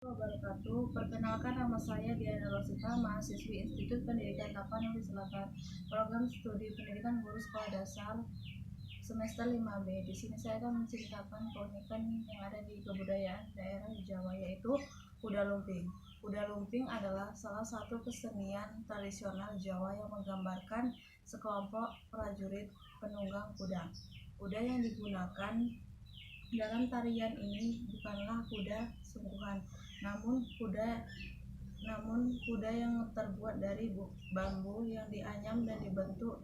Wabarakatuh. Perkenalkan, nama saya Diana Rosita, mahasiswi Institut Pendidikan Tapanuli Selatan, program studi pendidikan guru sekolah dasar semester 5B. Di sini saya akan menceritakan keunikan yang ada di kebudayaan daerah di Jawa, yaitu kuda lumping. Kuda lumping adalah salah satu kesenian tradisional Jawa yang menggambarkan sekelompok prajurit penunggang kuda. Kuda yang digunakan dalam tarian ini bukanlah kuda sungguhan, namun kuda yang terbuat dari bambu yang dianyam dan dibentuk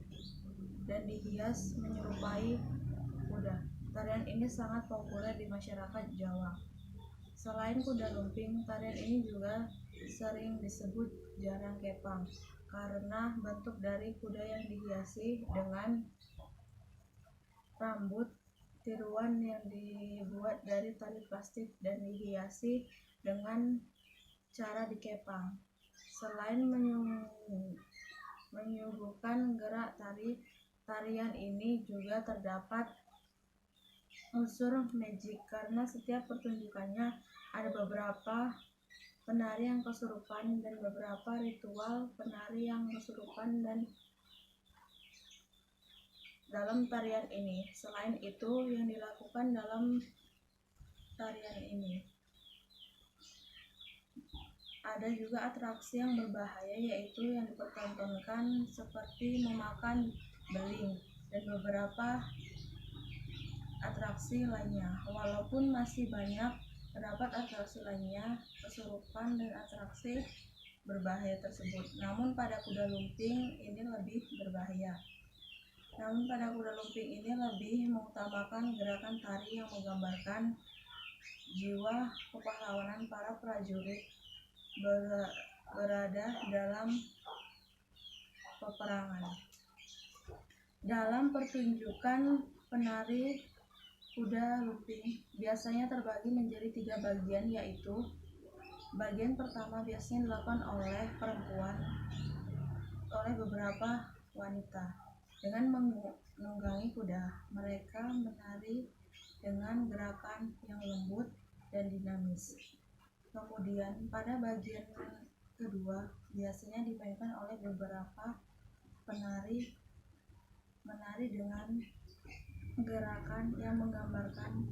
dan dihias menyerupai kuda. Tarian ini sangat populer di masyarakat Jawa. Selain kuda lumping, tarian ini juga sering disebut jarang kepang karena bentuk dari kuda yang dihiasi dengan rambut tiruan yang dibuat dari tali plastik dan dihiasi dengan cara dikepang. Selain menyuguhkan gerak tarian ini juga terdapat unsur magic karena setiap pertunjukannya ada beberapa penari yang kesurupan dan beberapa ritual penari yang kesurupan dan dalam tarian ini. Selain itu, yang dilakukan dalam tarian ini ada juga atraksi yang berbahaya, yaitu yang dipertontonkan seperti memakan beling dan beberapa atraksi lainnya. Walaupun masih banyak terdapat atraksi lainnya, kesurupan dan atraksi berbahaya tersebut, namun pada kuda lumping ini lebih berbahaya. Namun pada kuda lumping ini lebih mengutamakan gerakan tari yang menggambarkan jiwa kepahlawanan para prajurit berada dalam peperangan. Dalam pertunjukan penari kuda lumping biasanya terbagi menjadi 3 bagian, yaitu bagian pertama biasanya dilakukan oleh perempuan, oleh beberapa wanita dengan menunggangi kuda. Mereka menari dengan gerakan yang lembut dan dinamis. Kemudian pada bagian kedua biasanya dimainkan oleh beberapa penari menari dengan gerakan yang menggambarkan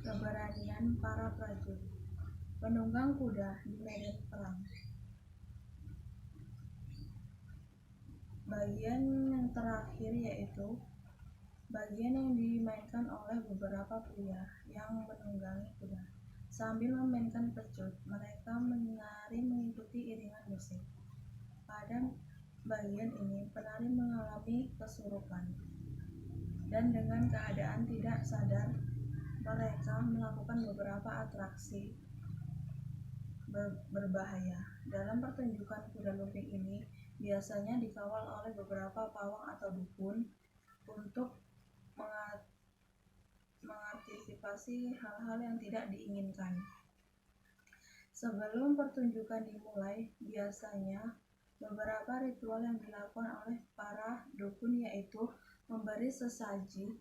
keberanian para prajurit penunggang kuda di medan perang. Bagian yang terakhir yaitu bagian yang dimainkan oleh beberapa pria yang menunggangi kuda. Sambil memainkan pecut, mereka menari mengikuti iringan musik. Pada bagian ini, penari mengalami kesurupan dan dengan keadaan tidak sadar, mereka melakukan beberapa atraksi berbahaya. Dalam pertunjukan kuda lumping ini, biasanya dikawal oleh beberapa pawang atau dukun untuk mengantisipasi hal-hal yang tidak diinginkan. Sebelum pertunjukan dimulai, biasanya beberapa ritual yang dilakukan oleh para dukun, yaitu memberi sesaji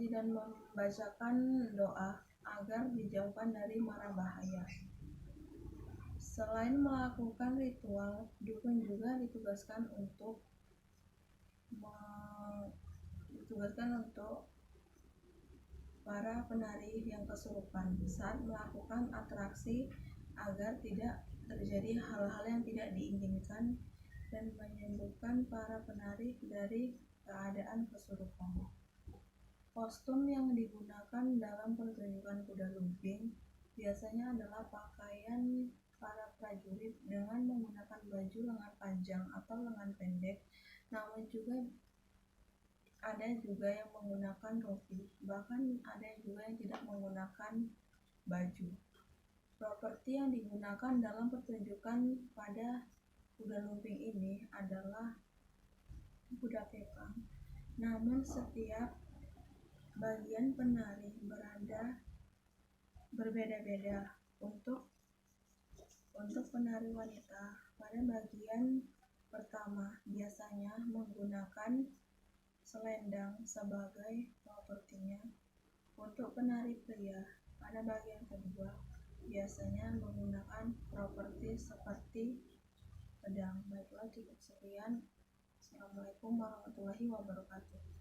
dan membacakan doa agar dijauhkan dari mara bahaya. Selain melakukan ritual, dukun juga ditugaskan untuk para penari yang kesurupan saat melakukan atraksi agar tidak terjadi hal-hal yang tidak diinginkan dan menyembuhkan para penari dari keadaan kesurupan. Kostum yang digunakan dalam pertunjukan kuda lumping biasanya adalah pakaian para prajurit dengan menggunakan baju lengan panjang atau lengan pendek, namun ada juga yang menggunakan rompi, bahkan ada juga yang tidak menggunakan baju. Properti yang digunakan dalam pertunjukan pada kuda lumping ini adalah kuda kepang, namun setiap bagian penari berada berbeda-beda. Untuk penari wanita, pada bagian pertama biasanya menggunakan selendang sebagai propertinya. Untuk penari pria, pada bagian kedua biasanya menggunakan properti seperti pedang. Baiklah, cukup sekian. Assalamualaikum warahmatullahi wabarakatuh.